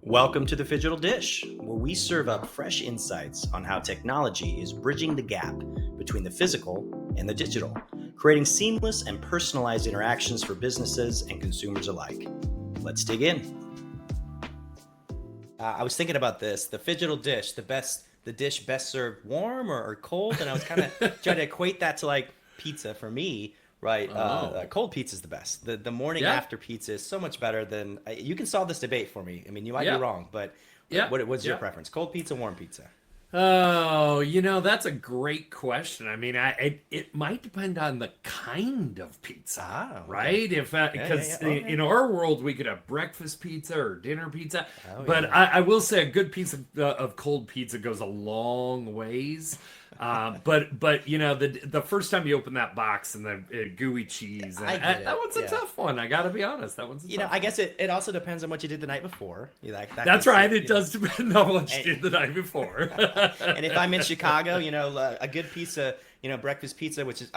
Welcome to the Phygital Dish, where we serve up fresh insights on how technology is bridging the gap between the physical and the digital, creating seamless and personalized interactions for businesses and consumers alike. Let's dig in. I was thinking about this, the Phygital Dish, the dish best served warm or cold, and I was kind of trying to equate that to like pizza for me. Right, cold pizza is the best. The morning after pizza is so much better than. You can solve this debate for me. I mean, you might be wrong, but what's your preference? Cold pizza, warm pizza? Oh, that's a great question. I mean, it might depend on the kind of pizza, Okay. right? If because in our world we could have breakfast pizza or dinner pizza, but yeah. I will say a good piece of cold pizza goes a long ways. But the first time you open that box and the gooey cheese, that one's a tough one. I got to be honest, that one's a tough I guess it also depends on what you did the night before. That's right. It does depend on what you did the night before. And if I'm in Chicago, a good pizza, breakfast pizza, which is,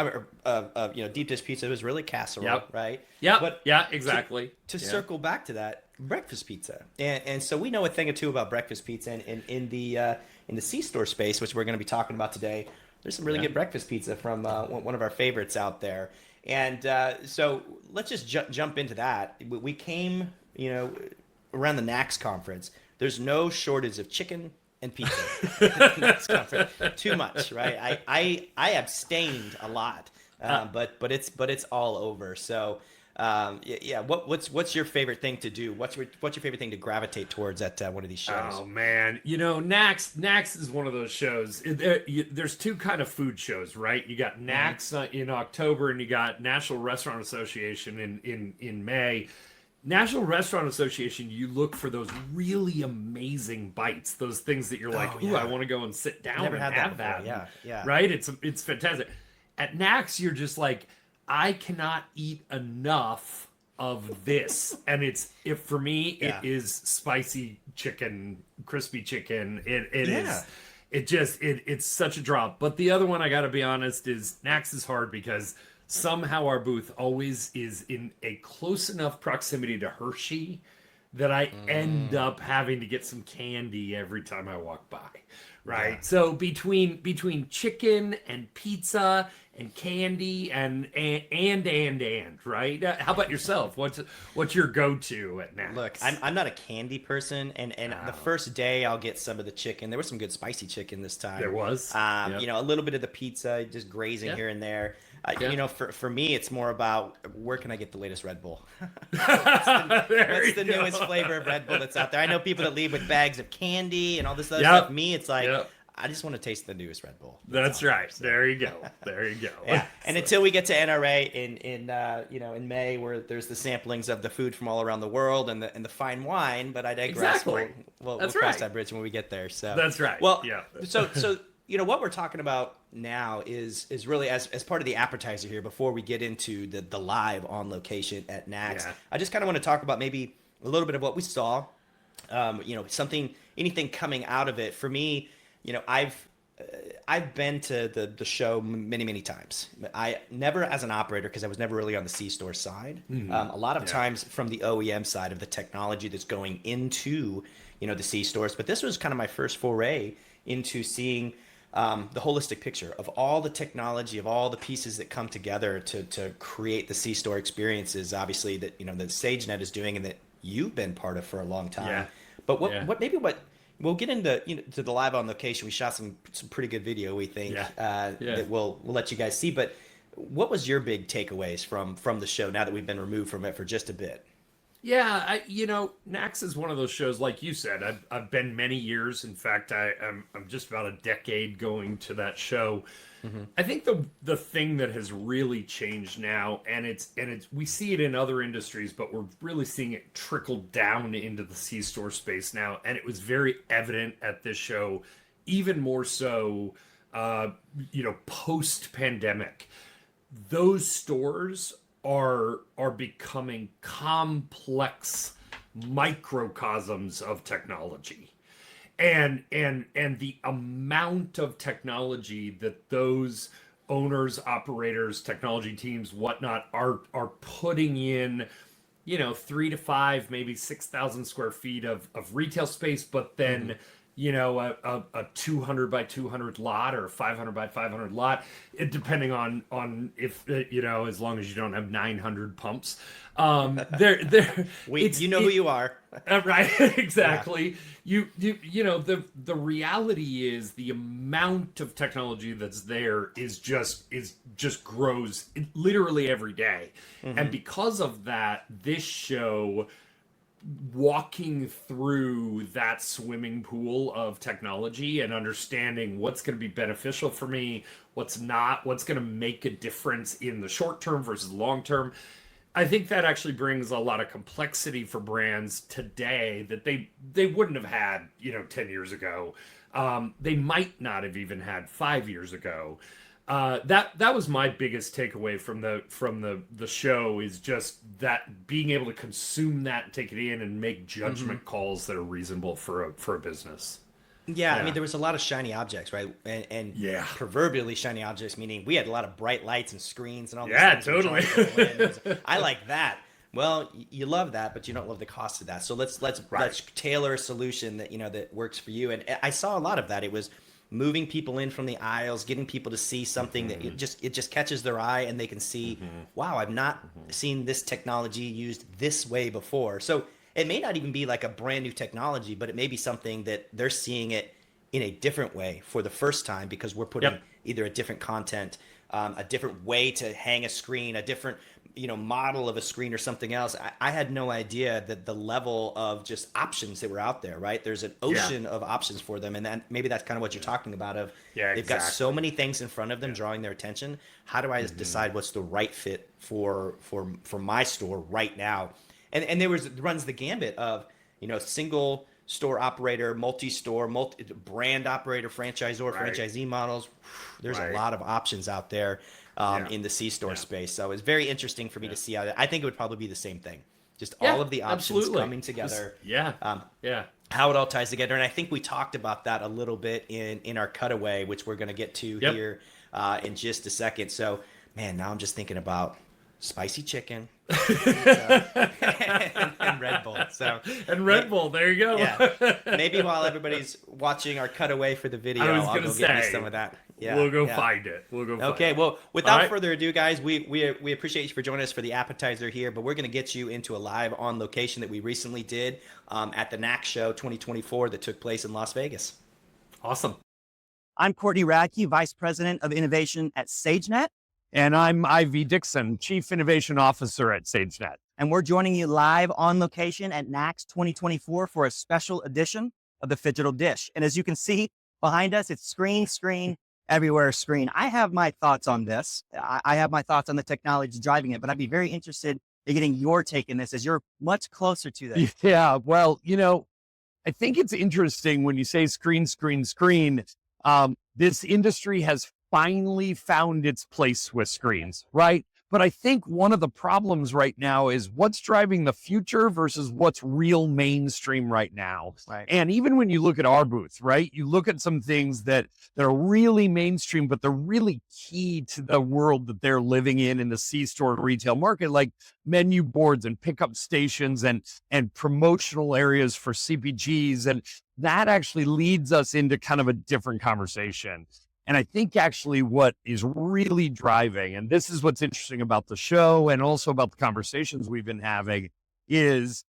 deep dish pizza was really casserole, right? Yeah. But exactly. To circle back to that, breakfast pizza, and so we know a thing or two about breakfast pizza, and in the C-store space, which we're going to be talking about today. There's some really good breakfast pizza from one of our favorites out there, and so let's just jump into that. We came, around the NACS conference. There's no shortage of chicken and pizza. NACS conference. Too much, right? I abstained a lot, but it's all over. So. What's your favorite thing to do? What's your favorite thing to gravitate towards at one of these shows? Oh man, NACS is one of those shows. There's two kind of food shows, right? You got NACS in October, and you got National Restaurant Association in May. National Restaurant Association, you look for those really amazing bites, those things that you're like, ooh, I want to go and sit down Never and had have that. that. Yeah. Right? It's fantastic. At NACS, you're just like, I cannot eat enough of this, and for me it is spicy chicken, crispy chicken. It's such a draw. But the other one, I got to be honest, is NACS is hard because somehow our booth always is in a close enough proximity to Hershey that I end up having to get some candy every time I walk by. Right. So between chicken and pizza and candy and right. How about yourself? What's your go-to at NACS? Look, I'm not a candy person, and the first day I'll get some of the chicken. There was some good spicy chicken this time. There was. A little bit of the pizza, just grazing here and there. For me, it's more about where can I get the latest Red Bull? What's the newest flavor of Red Bull that's out there? I know people that leave with bags of candy and all this other stuff. Me, it's like I just want to taste the newest Red Bull. That's right. So. There you go. Yeah. And until we get to NRA in May, where there's the samplings of the food from all around the world and the fine wine, but I digress. Exactly. We'll cross that bridge when we get there. So that's right. Well, so what we're talking about now is really as part of the appetizer here before we get into the live on location at NACS. Yeah. I just kind of want to talk about maybe a little bit of what we saw, anything coming out of it. For me, I've been to the show many times. I never as an operator because I was never really on the C-store side. A lot of times from the OEM side of the technology that's going into the C-stores. But this was kind of my first foray into seeing the holistic picture of all the technology, of all the pieces that come together to create the C-store experiences. Obviously that that SageNet is doing and that you've been part of for a long time. Yeah. But what we'll get into to the live on location. We shot some pretty good video, we think, that we'll let you guys see. But what was your big takeaways from the show now that we've been removed from it for just a bit? Yeah, NACS is one of those shows, like you said. I've been many years. In fact, I'm just about a decade going to that show. Mm-hmm. I think the thing that has really changed now, and it's we see it in other industries, but we're really seeing it trickle down into the C-store space now, and it was very evident at this show, even more so, post-pandemic. Those stores are becoming complex microcosms of technology. And the amount of technology that those owners, operators, technology teams, whatnot are putting in, 3 to 5, maybe 6,000 square feet of retail space, but then, a 200 by 200 lot or 500 by 500 lot, depending on if, as long as you don't have 900 pumps. There, you know who you are. Right, exactly. Yeah. The reality is the amount of technology that's there is just grows literally every day. And because of that, this show, walking through that swimming pool of technology and understanding what's going to be beneficial for me, what's not, what's going to make a difference in the short term versus long term. I think that actually brings a lot of complexity for brands today that they wouldn't have had, 10 years ago. They might not have even had 5 years ago. That was my biggest takeaway from the show, is just that being able to consume that and take it in and make judgment calls that are reasonable for a business. Yeah, I mean, there was a lot of shiny objects, right? And proverbially shiny objects, meaning we had a lot of bright lights and screens and all these things. Totally. I like that. Well, you love that, but you don't love the cost of that. So let's tailor a solution that that works for you. And I saw a lot of that. It was moving people in from the aisles, getting people to see something that it just catches their eye, and they can see, wow, I've not seen this technology used this way before. So it may not even be like a brand new technology, but it may be something that they're seeing it in a different way for the first time, because we're putting either a different content, a different way to hang a screen, a different model of a screen or something else. I had no idea that the level of just options that were out there, right? There's an ocean of options for them. And then maybe that's kind of what you're talking about of they've got so many things in front of them drawing their attention. How do I decide what's the right fit for my store right now? And runs the gambit of, single store operator, multi-store, brand operator, franchisor, franchisee models. There's a lot of options out there in the C-store space. So it's very interesting for me to see how I think it would probably be the same thing. Just all of the options coming together. How it all ties together. And I think we talked about that a little bit in our cutaway, which we're going to get to here in just a second. So, man, now I'm just thinking about spicy chicken and Red Bull. Bull, there you go. Maybe while everybody's watching our cutaway for the video, I'll go get me some of that. We'll go find it. Okay, well, without further ado, guys, we appreciate you for joining us for the appetizer here, but we're going to get you into a live on location that we recently did at the NACS Show 2024 that took place in Las Vegas. Awesome. I'm Courtney Radke, Vice President of Innovation at SageNet. And I'm Ivy Dickson, Chief Innovation Officer at SageNet. And we're joining you live on location at NACS 2024 for a special edition of the Phygital Dish. And as you can see behind us, it's screen, everywhere screen. I have my thoughts on this. I have my thoughts on the technology driving it, but I'd be very interested in getting your take in this, as you're much closer to this. Yeah, well, I think it's interesting when you say screen. This industry has finally found its place with screens, right? But I think one of the problems right now is what's driving the future versus what's real mainstream right now. Right. And even when you look at our booth, right, you look at some things that are really mainstream, but they're really key to the world that they're living in the C-store retail market, like menu boards and pickup stations and promotional areas for CPGs. And that actually leads us into kind of a different conversation. And I think actually what is really driving, and this is what's interesting about the show and also about the conversations we've been having, is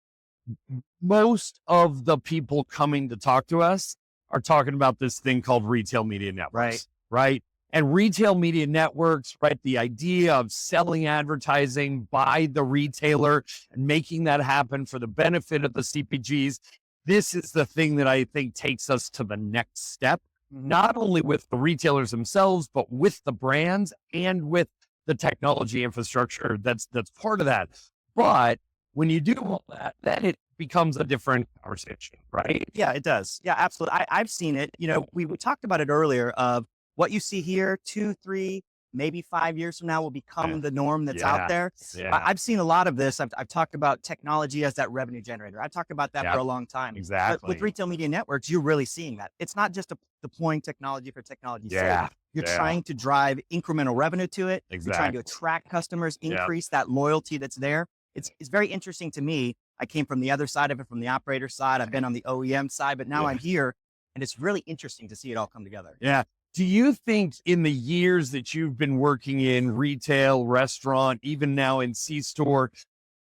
most of the people coming to talk to us are talking about this thing called retail media networks, right? And retail media networks, right? The idea of selling advertising by the retailer and making that happen for the benefit of the CPGs. This is the thing that I think takes us to the next step. Not only with the retailers themselves, but with the brands and with the technology infrastructure that's part of that. But when you do all that, then it becomes a different conversation, right? Yeah, it does. Yeah, absolutely. I've seen it. We talked about it earlier of what you see here, 2, 3, maybe 5 years from now will become the norm that's out there. I've seen a lot of this. I've talked about technology as that revenue generator. I've talked about that for a long time. Exactly. But with retail media networks, you're really seeing that. It's not just deploying technology for technology's sake. You're trying to drive incremental revenue to it. You're trying to attract customers, increase that loyalty that's there. It's very interesting to me. I came from the other side of it, from the operator side. I've been on the OEM side, but now I'm here, and it's really interesting to see it all come together. Yeah. Do you think in the years that you've been working in retail, restaurant, even now in C-store,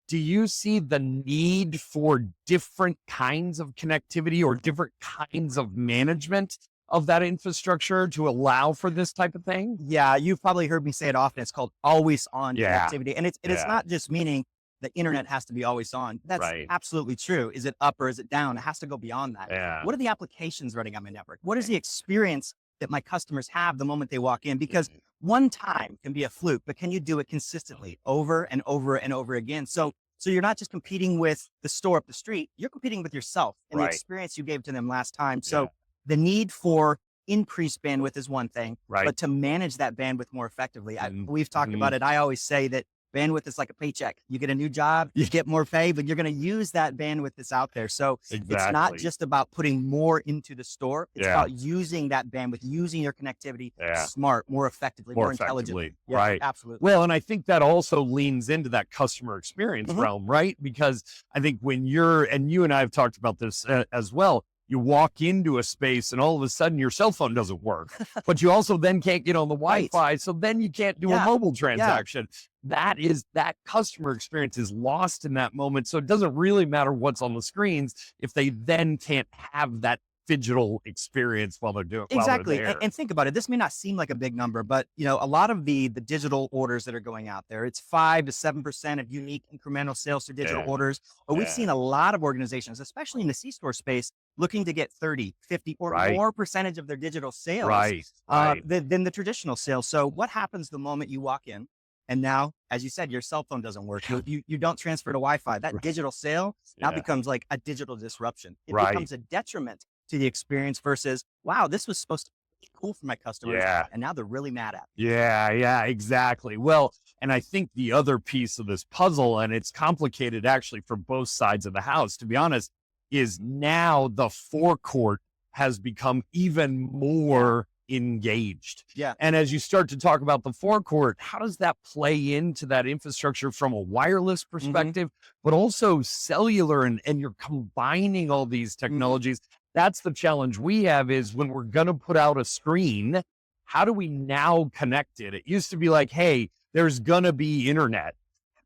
do you see the need for different kinds of connectivity or different kinds of management of that infrastructure to allow for this type of thing? Yeah, you've probably heard me say it often. It's called always on Yeah. connectivity. And it's not just meaning the internet has to be always on. That's Right. absolutely true. Is it up or is it down? It has to go beyond that. Yeah. What are the applications running on my network? What is the experience that my customers have the moment they walk in? Because one time can be a fluke, but can you do it consistently over and over and over again? So you're not just competing with the store up the street, you're competing with yourself and the Right. experience you gave to them last time. So Yeah. the need for increased bandwidth is one thing, Right. but to manage that bandwidth more effectively, Mhm. we've talked about it. I always say that bandwidth is like a paycheck. You get a new job, you get more pay, but you're going to use that bandwidth that's out there. So it's not Exactly. just about putting more into the store. It's Yeah. about using that bandwidth, using your connectivity Yeah. smart, more effectively, more effectively. intelligently. Yeah, Right. absolutely. Well, and I think that also leans into that customer experience Mhm. realm, right? Because I think when and you and I have talked about this as well, you walk into a space and all of a sudden your cell phone doesn't work, but you also then can't get on the Right. Wi-Fi. So then you can't do a Yeah. mobile transaction. That customer experience is lost in that moment. So it doesn't really matter what's on the screens if they then can't have that digital experience while they're doing Exactly. While they're there. And think about it. This may not seem like a big number, but a lot of the digital orders that are going out there, it's 5 to 7% of unique incremental sales through digital Yeah. orders. But we've Yeah. seen a lot of organizations, especially in the C-store space, looking to get 30, 50 or Right. more percentage of their digital sales Right. Right. than the traditional sales. So what happens the moment you walk in? And now, as you said, your cell phone doesn't work. You don't transfer to Wi-Fi. That Right. digital sale now Yeah. becomes like a digital disruption. It Right. becomes a detriment to the experience versus, wow, this was supposed to be cool for my customers. Yeah. And now they're really mad at me. Yeah, exactly. Well, and I think the other piece of this puzzle, and it's complicated actually for both sides of the house, to be honest, is now the forecourt has become even more engaged. Yeah. And as you start to talk about the forecourt, how does that play into that infrastructure from a wireless perspective, but also cellular, and you're combining all these technologies? That's the challenge we have, is when we're going to put out a screen, how do we now connect it? It used to be like, hey, there's going to be internet.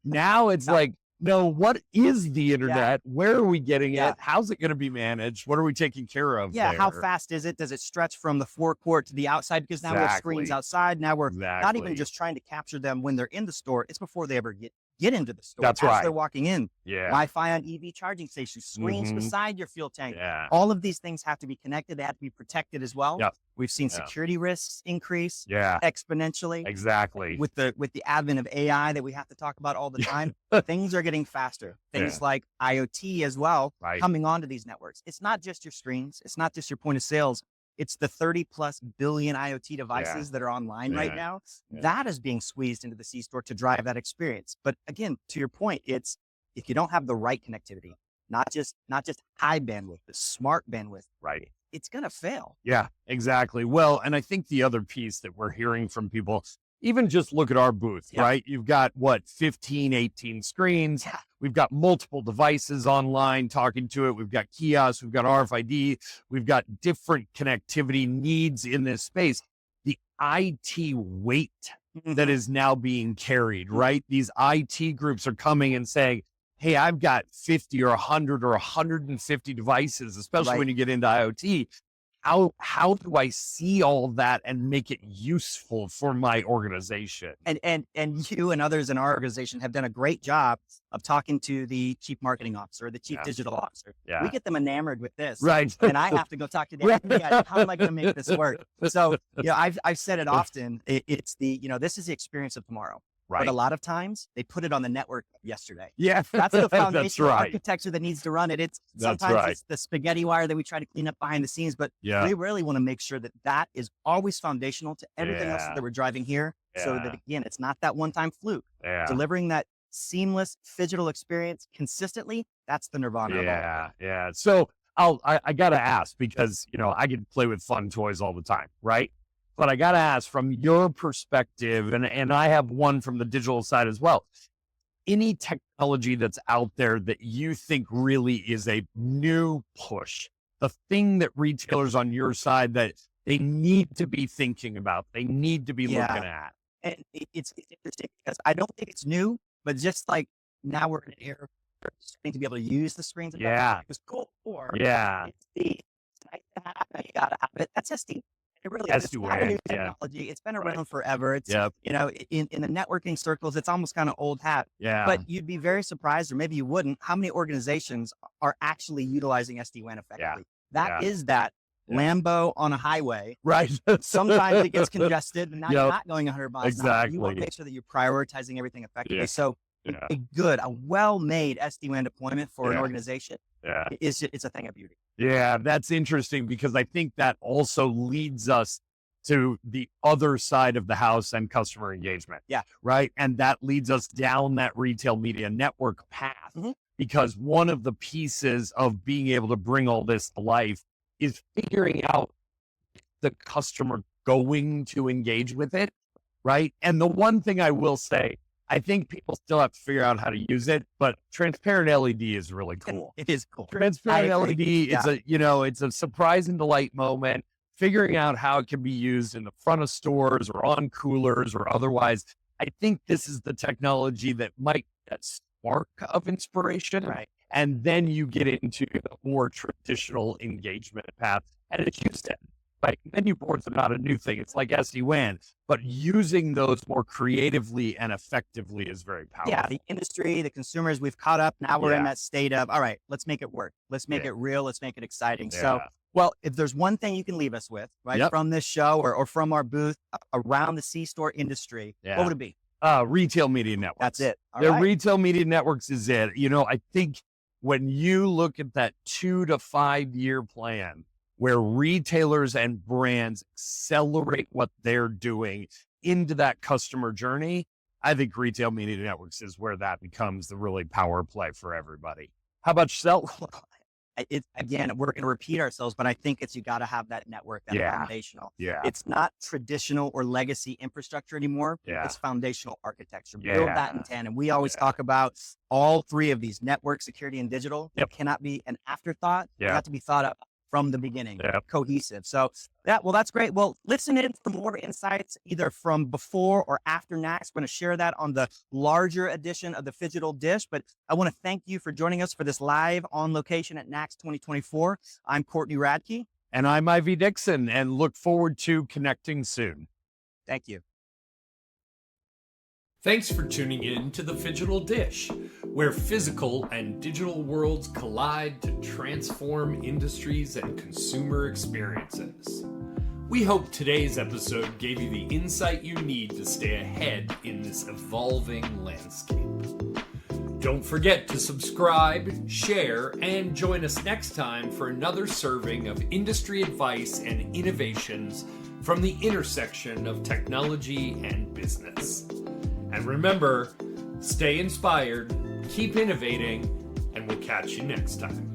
Now it's like, no, what is the internet? Where are we getting it? How's it going to be managed? What are we taking care of? Yeah. How there? fast is it? Does it stretch from the forecourt to the outside? Because now we have screens Exactly. outside. Now we're not even Exactly. just trying to capture them when they're in the store. It's before they ever get into the store. That's as right. they're walking in. Yeah. Wi-Fi on EV charging stations, screens Mhm. beside your fuel tank. Yeah. All of these things have to be connected. They have to be protected as well. Yep. We've seen Yeah. security risks increase Yeah. exponentially. Exactly. With the advent of AI that we have to talk about all the time. Things are getting faster. Things like IoT as well Right. coming onto these networks. It's not just your screens. It's not just your point of sales. It's the 30 plus billion IoT devices that are online right Yeah. now. Yeah. That is being squeezed into the C-store to drive that experience. But again, to your point, it's if you don't have the right connectivity, not just high bandwidth, but smart bandwidth, Right. it's going to fail. Yeah, exactly. Well, and I think the other piece that we're hearing from people, even just look at our booth, Yeah. right? You've got 15, 18 screens. Yeah. We've got multiple devices online talking to it. We've got kiosks. We've got RFID. We've got different connectivity needs in this space. The IT weight that is now being carried, right? These IT groups are coming and saying, hey, I've got 50 or 100 or 150 devices, especially Right. when you get into IoT. How do I see all that and make it useful for my organization? And you and others in our organization have done a great job of talking to the chief marketing officer, the chief Yeah. digital officer. Yeah. We get them enamored with this. Right. And I have to go talk to them. Yeah, how am I going to make this work? So, I've said it often. It's this is the experience of tomorrow. Right. But a lot of times they put it on the network yesterday. Yeah. That's the foundational That's right. architecture that needs to run it. It's That's sometimes right. it's the spaghetti wire that we try to clean up behind the scenes, but Yeah. we really want to make sure that that is always foundational to everything else Yeah. that we're driving here. So Yeah. that again, it's not that one-time fluke. Yeah. Delivering that seamless digital experience consistently, that's the nirvana of all. Yeah. Yeah. So I got to ask, because, I can play with fun toys all the time, right? But I got to ask, from your perspective, and I have one from the digital side as well. any technology that's out there that you think really is a new push, the thing that retailers on your side that they need to be thinking about, they need to be looking at? And it's interesting because I don't think it's new, but just like now we're in an era where it's starting to be able to use the screens. Yeah. It was cool before. Yeah. It's nice to have, now you gotta have it. That's SD. It really is. It's not a new technology. It's been around forever. It's, you know, in the networking circles, it's almost kind of old hat. Yeah. But you'd be very surprised, or maybe you wouldn't, how many organizations are actually utilizing SD-WAN effectively. That is that Lambo on a highway. Right. Sometimes it gets congested and now you're not going 100 miles an hour. Exactly. You want to make sure that you're prioritizing everything effectively. Yeah. So a well-made SD-WAN deployment for an organization it's a thing of beauty. Yeah, that's interesting because I think that also leads us to the other side of the house and customer engagement. Yeah. Right. And that leads us down that retail media network path because one of the pieces of being able to bring all this to life is figuring out the customer going to engage with it. Right. And the one thing I will say, I think people still have to figure out how to use it, but transparent LED is really cool. It is cool. Transparent LED is it's a surprise and delight moment. Figuring out how it can be used in the front of stores or on coolers or otherwise. I think this is the technology that might that spark of inspiration. Right. And then you get into the more traditional engagement path. And as you said, like menu boards are not a new thing. It's like SD-WAN, but using those more creatively and effectively is very powerful. Yeah, the industry, the consumers, we've caught up. Now we're in that state of, all right, let's make it work. Let's make it real. Let's make it exciting. So, well, if there's one thing you can leave us with, right, from this show or from our booth around the C-store industry, what would it be? Retail media networks. That's it. Retail media networks is it. You know, I think when you look at that 2 to 5 year plan, where retailers and brands accelerate what they're doing into that customer journey, I think retail media networks is where that becomes the really power play for everybody. How about yourself? Again, we're going to repeat ourselves, but I think you got to have that network, that foundational. Yeah. It's not traditional or legacy infrastructure anymore. Yeah. It's foundational architecture. Build that in tandem. We always talk about all three of these: network, security, and digital. It cannot be an afterthought. It has to be thought of from the beginning, cohesive. So that's great. Well, listen in for more insights, either from before or after NACS. We're going to share that on the larger edition of the Phygital Dish, but I want to thank you for joining us for this live on location at NACS 2024. I'm Courtney Radke. And I'm Ivy Dickson, and look forward to connecting soon. Thank you. Thanks for tuning in to the Phygital Dish, where physical and digital worlds collide to transform industries and consumer experiences. We hope today's episode gave you the insight you need to stay ahead in this evolving landscape. Don't forget to subscribe, share, and join us next time for another serving of industry advice and innovations from the intersection of technology and business. And remember, stay inspired, keep innovating, and we'll catch you next time.